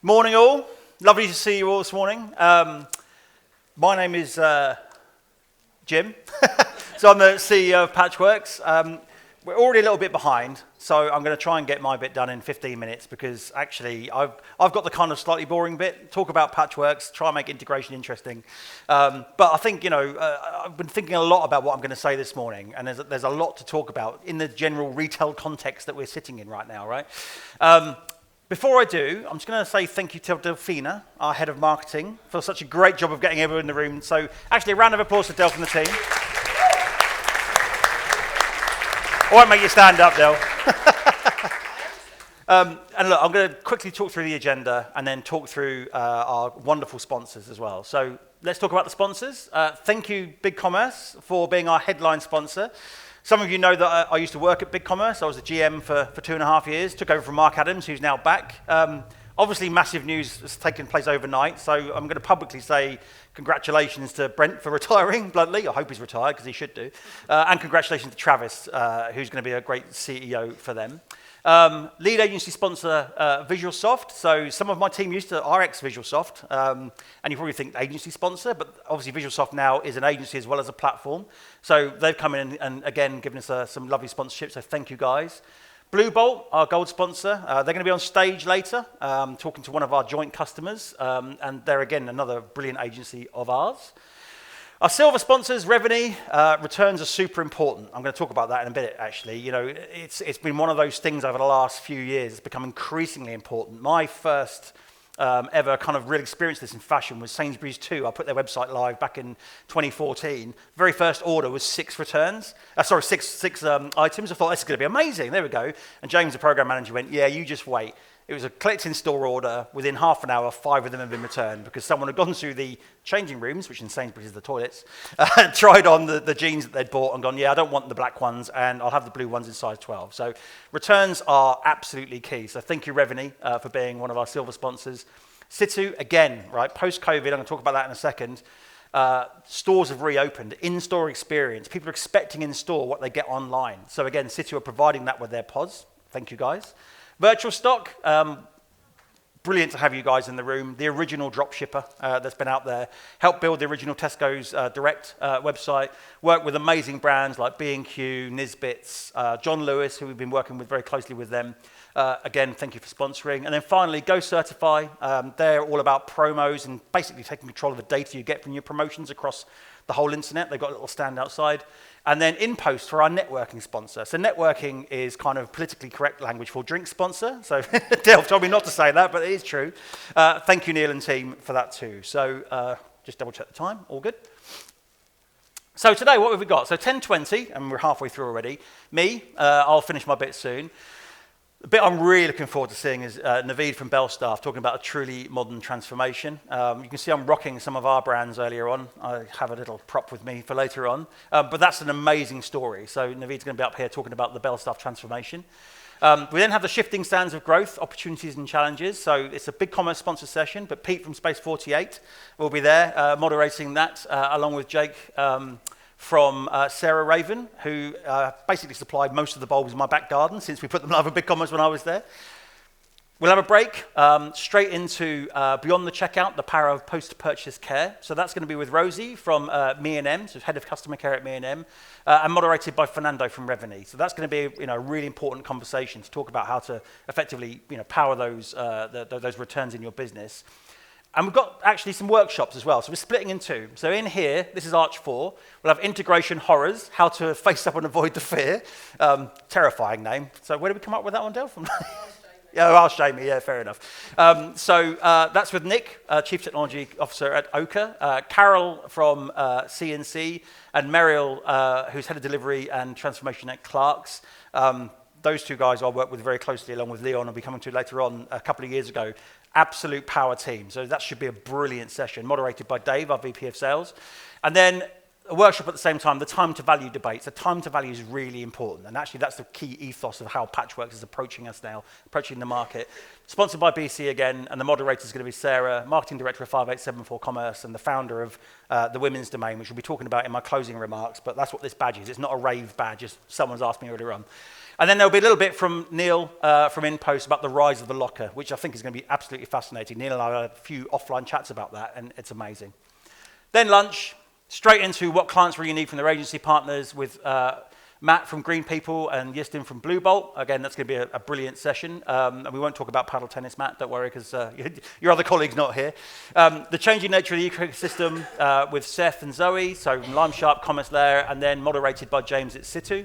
Morning all, lovely to see you all this morning. My name is Jim, so I'm the CEO of Patchworks. We're already a little bit behind, so I'm going to try and get my bit done in 15 minutes because actually I've got the kind of slightly boring bit, talk about Patchworks, try and make integration interesting. But I think, I've been thinking a lot about what I'm going to say this morning, and there's a lot to talk about in the general retail context that we're sitting in right now, right? Before I do, I'm just going to say thank you to Delphina, our head of marketing, for such a great job of getting everyone in the room. So actually, a round of applause for Delph and the team. I won't make you stand up, Del. And look, I'm going to quickly talk through the agenda and then talk through our wonderful sponsors as well. So let's talk about the sponsors. Thank you, BigCommerce, for being our headline sponsor. Some of you know that I used to work at BigCommerce. I was a GM for 2.5 years, took over from Mark Adams, who's now back. Obviously, massive news has taken place overnight, so I'm going to publicly say congratulations to Brent for retiring, bluntly. I hope he's retired, because he should do. And congratulations to Travis, who's going to be a great CEO for them. Lead agency sponsor, VisualSoft. So some of my team used to RX VisualSoft, and you probably think agency sponsor, but obviously VisualSoft now is an agency as well as a platform. So they've come in and again, given us some lovely sponsorship, so thank you guys. Blue Bolt, our gold sponsor, they're going to be on stage later, talking to one of our joint customers, and they're again another brilliant agency of ours. Our silver sponsors, Revenue, returns are super important. I'm going to talk about that in a bit, actually. It's been one of those things over the last few years. It's become increasingly important. My first ever kind of real experience of this in fashion was Sainsbury's 2. I put their website live back in 2014. Very first order was 6 items. I thought this is going to be amazing. There we go. And James, the program manager, went, yeah, you just wait. It was a collect-in-store order. Within half an hour, 5 of them had been returned because someone had gone through the changing rooms, which in Sainsbury's is the toilets, tried on the jeans that they'd bought and gone, yeah, I don't want the black ones, and I'll have the blue ones in size 12. So returns are absolutely key. So thank you, Revenue, for being one of our silver sponsors. Situ, again, right, post-COVID, I'm going to talk about that in a second. Stores have reopened. In-store experience. People are expecting in-store what they get online. So again, Situ are providing that with their pods. Thank you, guys. Virtual Stock, brilliant to have you guys in the room. The original dropshipper that's been out there. Helped build the original Tesco's Direct website. Worked with amazing brands like B&Q, Nisbets, John Lewis, who we've been working with very closely with them. Again, thank you for sponsoring. And then finally, Go Certify. They're all about promos and basically taking control of the data you get from your promotions across the whole internet. They've got a little stand outside. And then InPost for our networking sponsor. So networking is kind of politically correct language for drink sponsor. So Delph told me not to say that, but it is true. Thank you, Neil and team, for that too. So just double check the time, all good. So today, what have we got? So 10:20, and we're halfway through already. I'll finish my bit soon. The bit I'm really looking forward to seeing is Naveed from Belstaff talking about a truly modern transformation. You can see I'm rocking some of our brands earlier on. I have a little prop with me for later on. But that's an amazing story. So Naveed's going to be up here talking about the Belstaff transformation. We then have the shifting sands of growth, opportunities and challenges. So it's a BigCommerce sponsor session, but Pete from Space 48 will be there moderating that along with Jake from Sarah Raven, who basically supplied most of the bulbs in my back garden since we put them live at BigCommerce when I was there. We'll have a break, straight into Beyond the Checkout, the power of post-purchase care. So that's going to be with Rosie from Me&M, so head of customer care at Me&M, and moderated by Fernando from Revenue. So that's going to be a really important conversation to talk about how to effectively power those returns in your business. And we've got actually some workshops as well. So we're splitting in two. So in here, this is Arch 4. We'll have integration horrors, how to face up and avoid the fear. Terrifying name. So where did we come up with that one, Del? From? Yeah, Ask Jamie. Yeah, fair enough. So that's with Nick, Chief Technology Officer at Oka, Carol from CNC, and Muriel, who's Head of Delivery and Transformation at Clark's. Those two guys I work with very closely, along with Leon, I'll be coming to later on a couple of years ago. Absolute power team. So that should be a brilliant session, moderated by Dave, our VP of Sales. And then a workshop at the same time, the time to value debate. So time to value is really important. And actually that's the key ethos of how Patchworks is approaching us now, approaching the market. Sponsored by BC again, and the moderator is going to be Sarah, Marketing Director of 5874 Commerce and the founder of the Women's Domain, which we'll be talking about in my closing remarks. But that's what this badge is. It's not a rave badge, as someone's asked me earlier on. And then there'll be a little bit from Neil from InPost about the rise of the locker, which I think is going to be absolutely fascinating. Neil and I had a few offline chats about that, and it's amazing. Then lunch, straight into what clients really need from their agency partners with Matt from Green People and Yistin from Blue Bolt. Again, that's going to be a brilliant session. And we won't talk about paddle tennis, Matt, don't worry, because your other colleague's not here. The changing nature of the ecosystem with Seth and Zoe, so Lime Sharp, Commerce Layer, and then moderated by James at Situ.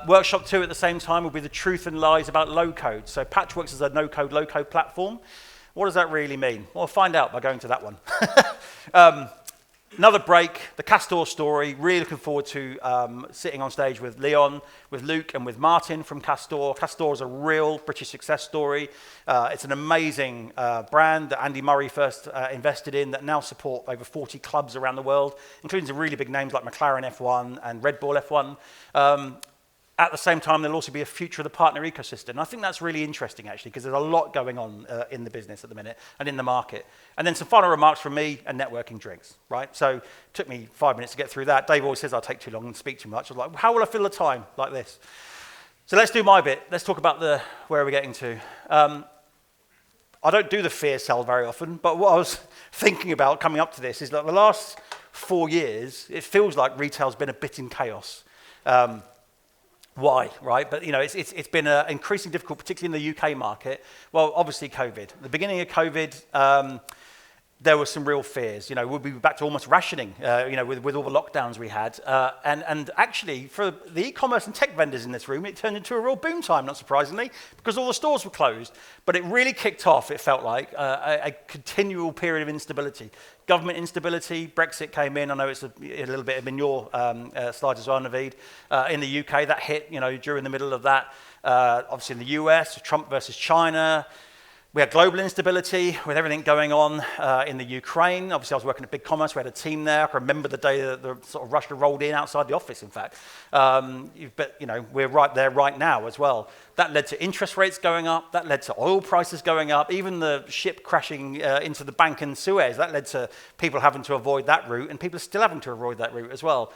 Workshop 2 at the same time will be the truth and lies about low code. So Patchworks is a no-code, low-code platform. What does that really mean? Well, find out by going to that one. Another break, the Castor story. Really looking forward to sitting on stage with Leon, with Luke, and with Martin from Castor. Castor is a real British success story. It's an amazing brand that Andy Murray first invested in that now support over 40 clubs around the world, including some really big names like McLaren F1 and Red Bull F1. At the same time, there'll also be a future of the partner ecosystem. And I think that's really interesting, actually, because there's a lot going on in the business at the minute and in the market. And then some final remarks from me and networking drinks, right? So it took me 5 minutes to get through that. Dave always says I take too long and speak too much. I was like, how will I fill the time like this? So let's do my bit. Let's talk about where are we getting to. I don't do the fear sell very often, but what I was thinking about coming up to this is that the last 4 years, it feels like retail's been a bit in chaos. Why, right? But, it's been increasingly difficult, particularly in the UK market. Well, obviously COVID. At the beginning of COVID, there were some real fears. We'll be back to almost rationing, with all the lockdowns we had. And actually, for the e-commerce and tech vendors in this room, it turned into a real boom time, not surprisingly, because all the stores were closed. But it really kicked off, it felt like, a continual period of instability. Government instability, Brexit came in. I know it's a little bit in your slide as well, Naveed. In the UK, that hit, during the middle of that. Obviously in the US, Trump versus China. We had global instability with everything going on in the Ukraine. Obviously, I was working at Big Commerce. We had a team there. I can remember the day that the sort of Russia rolled in outside the office, in fact. But, we're right there right now as well. That led to interest rates going up. That led to oil prices going up. Even the ship crashing into the bank in Suez, that led to people having to avoid that route, and people are still having to avoid that route as well.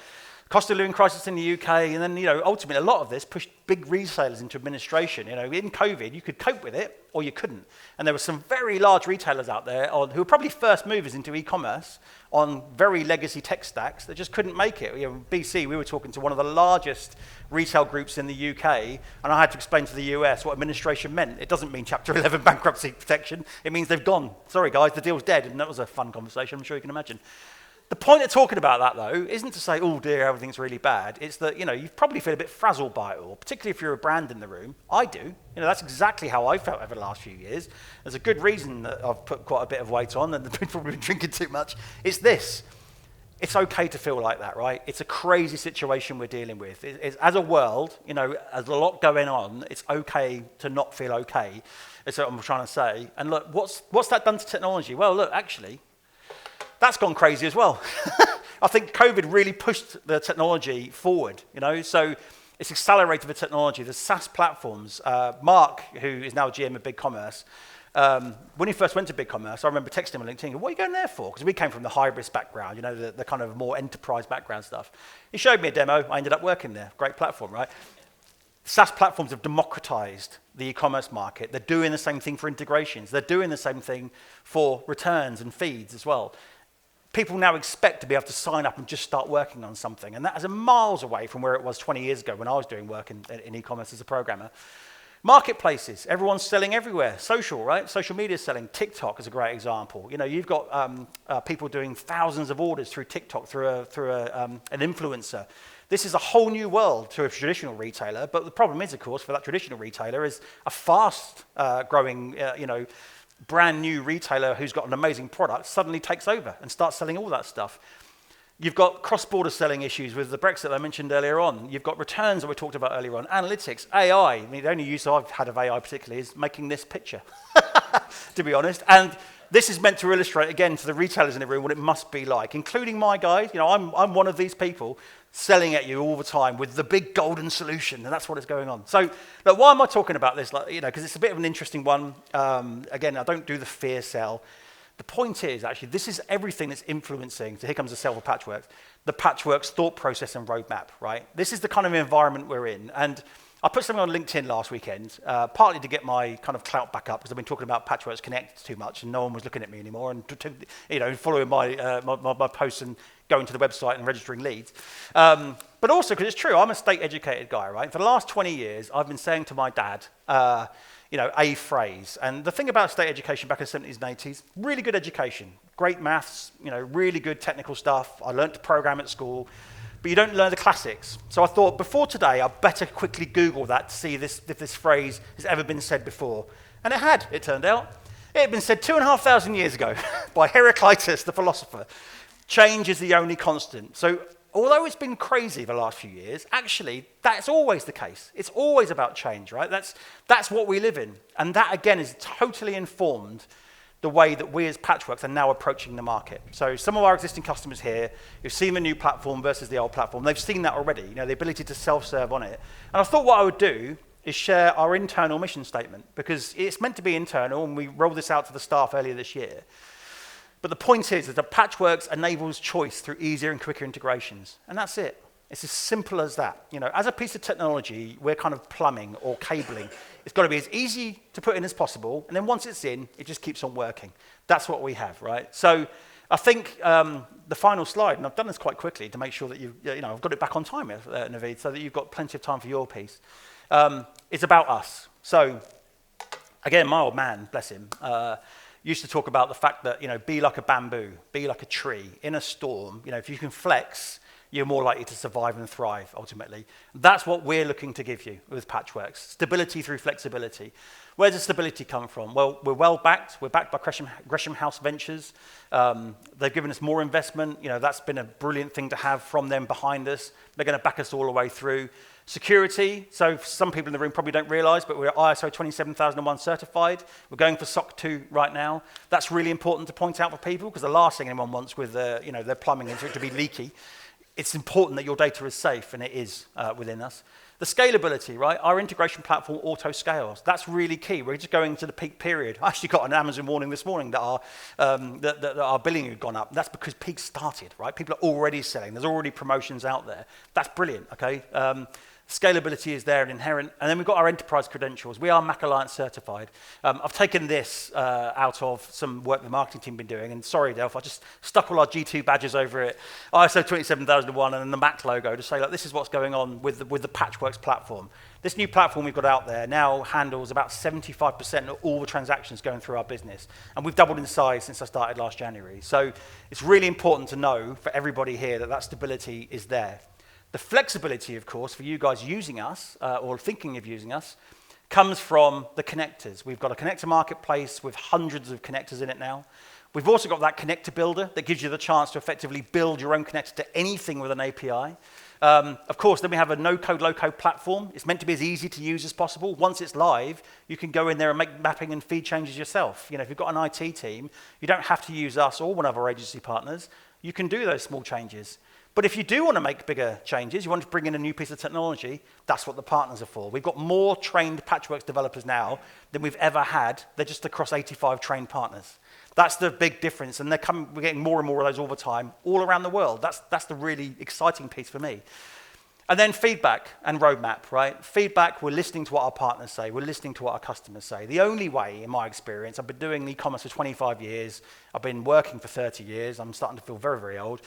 Cost of living crisis in the UK, and then, ultimately a lot of this pushed big retailers into administration. In COVID, you could cope with it or you couldn't. And there were some very large retailers out there who were probably first movers into e-commerce on very legacy tech stacks that just couldn't make it. BC, we were talking to one of the largest retail groups in the UK, and I had to explain to the US what administration meant. It doesn't mean Chapter 11 bankruptcy protection. It means they've gone. Sorry, guys, the deal's dead. And that was a fun conversation, I'm sure you can imagine. The point of talking about that, though, isn't to say, oh dear, everything's really bad. It's that, you probably feel a bit frazzled by it all, particularly if you're a brand in the room. I do. That's exactly how I felt over the last few years. There's a good reason that I've put quite a bit of weight on and I've probably been drinking too much. It's this. It's okay to feel like that, right? It's a crazy situation we're dealing with. As a world, there's a lot going on. It's okay to not feel okay. That's what I'm trying to say. And look, what's that done to technology? Well, look, actually, that's gone crazy as well. I think COVID really pushed the technology forward, so it's accelerated the technology. The SaaS platforms, Mark, who is now GM of Big Commerce, when he first went to Big Commerce, I remember texting him on LinkedIn, what are you going there for? Because we came from the hybris background, the kind of more enterprise background stuff. He showed me a demo, I ended up working there. Great platform, right? SaaS platforms have democratized the e-commerce market. They're doing the same thing for integrations. They're doing the same thing for returns and feeds as well. People now expect to be able to sign up and just start working on something. And that is miles away from where it was 20 years ago when I was doing work in e-commerce as a programmer. Marketplaces, everyone's selling everywhere. Social, right? Social media is selling. TikTok is a great example. You've got people doing thousands of orders through TikTok, through an influencer. This is a whole new world to a traditional retailer. But the problem is, of course, for that traditional retailer is a fast growing, brand new retailer who's got an amazing product suddenly takes over and starts selling all that stuff. You've got cross-border selling issues with the Brexit I mentioned earlier on. You've got returns that we talked about earlier on, analytics, AI. I mean, the only use I've had of AI particularly is making this picture, to be honest. And this is meant to illustrate, again, to the retailers in the room what it must be like, including my guys. I'm one of these people selling at you all the time with the big golden solution, and that's what is going on. So, look, why am I talking about this? Because it's a bit of an interesting one. Again, I don't do the fear sell. The point is, actually, this is everything that's influencing, so here comes the sell for Patchworks, the Patchworks thought process and roadmap, right? This is the kind of environment we're in. And I put something on LinkedIn last weekend, partly to get my kind of clout back up, because I've been talking about Patchworks Connect too much, and no one was looking at me anymore, and following my posts and going to the website and registering leads. But also because it's true, I'm a state-educated guy, right? For the last 20 years, I've been saying to my dad, a phrase. And the thing about state education back in the 70s and 80s, really good education, great maths, really good technical stuff. I learned to program at school. But you don't learn the classics. So I thought, before today, I'd better quickly Google that to see if this phrase has ever been said before. And it had, it turned out. It had been said 2,500 years ago by Heraclitus, the philosopher. Change is the only constant. So although it's been crazy the last few years, actually, that's always the case. It's always about change, right? That's what we live in. And that, again, is totally informed the way that we as Patchworks are now approaching the market. So some of our existing customers here who've seen the new platform versus the old platform, they've seen that already, the ability to self-serve on it. And I thought what I would do is share our internal mission statement, because it's meant to be internal, and we rolled this out to the staff earlier this year. But the point is that Patchworks enables choice through easier and quicker integrations. And that's it. It's as simple as that. As a piece of technology, we're kind of plumbing or cabling. It's got to be as easy to put in as possible, and then once it's in, it just keeps on working. That's what we have, right? So I think the final slide, and I've done this quite quickly to make sure that I've got it back on time, Naveed, so that you've got plenty of time for your piece. It's about us. So again, my old man, bless him, used to talk about the fact that, be like a bamboo, be like a tree in a storm. If you can flex, you're more likely to survive and thrive, ultimately. That's what we're looking to give you with Patchworks, stability through flexibility. Where does stability come from? Well, we're well-backed. We're backed by Gresham House Ventures. They've given us more investment. That's been a brilliant thing to have from them behind us. They're going to back us all the way through. Security, so some people in the room probably don't realize, but we're ISO 27001 certified. We're going for SOC 2 right now. That's really important to point out for people, because the last thing anyone wants with their plumbing is for it to be leaky. It's important that your data is safe, and it is within us. The scalability, right? Our integration platform auto scales. That's really key. We're just going to the peak period. I actually got an Amazon warning this morning that our billing had gone up. That's because peak started, right? People are already selling. There's already promotions out there. That's brilliant, okay? Scalability is there and inherent. And then we've got our enterprise credentials. We are MAC Alliance certified. I've taken this out of some work the marketing team have been doing. And sorry, Delph, I just stuck all our G2 badges over it, ISO 27001 and then the MAC logo to say, look, this is what's going on with the Patchworks platform. This new platform we've got out there now handles about 75% of all the transactions going through our business. And we've doubled in size since I started last January. So it's really important to know for everybody here that stability is there. The flexibility, of course, for you guys using us or thinking of using us comes from the connectors. We've got a connector marketplace with hundreds of connectors in it now. We've also got that connector builder that gives you the chance to effectively build your own connector to anything with an API. Of course, then we have a no-code, low-code platform. It's meant to be as easy to use as possible. Once it's live, you can go in there and make mapping and feed changes yourself. If you've got an IT team, you don't have to use us or one of our agency partners. You can do those small changes. But if you do want to make bigger changes, you want to bring in a new piece of technology, that's what the partners are for. We've got more trained Patchworks developers now than we've ever had. They're just across 85 trained partners. That's the big difference, and we're getting more and more of those all the time, all around the world. That's the really exciting piece for me. And then feedback and roadmap, right? Feedback, we're listening to what our partners say. We're listening to what our customers say. The only way, in my experience, I've been doing e-commerce for 25 years. I've been working for 30 years. I'm starting to feel very, very old.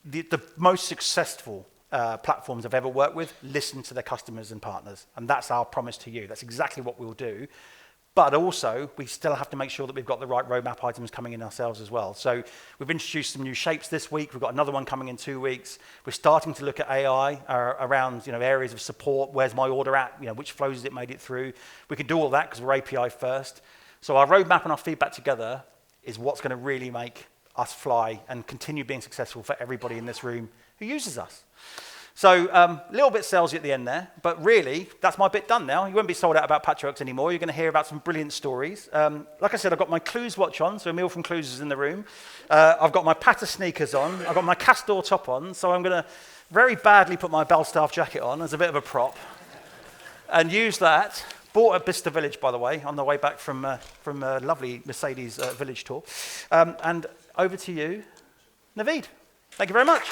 The most successful platforms I've ever worked with listen to their customers and partners. And that's our promise to you. That's exactly what we'll do. But also, we still have to make sure that we've got the right roadmap items coming in ourselves as well. So we've introduced some new shapes this week. We've got another one coming in 2 weeks. We're starting to look at AI around areas of support. Where's my order at? Which flows has it made it through? We can do all that because we're API first. So our roadmap and our feedback together is what's going to really make us fly and continue being successful for everybody in this room who uses us. So a little bit salesy at the end there, but really, that's my bit done now. You won't be sold out about Patchworks anymore. You're going to hear about some brilliant stories. Like I said, I've got my Clues watch on, so Emil from Clues is in the room. I've got my Patter sneakers on. I've got my Castor top on, so I'm going to very badly put my Belstaff jacket on as a bit of a prop and use that. Bought at Bicester Village, by the way, on the way back from a lovely Mercedes village tour. And over to you, Naveed. Thank you very much.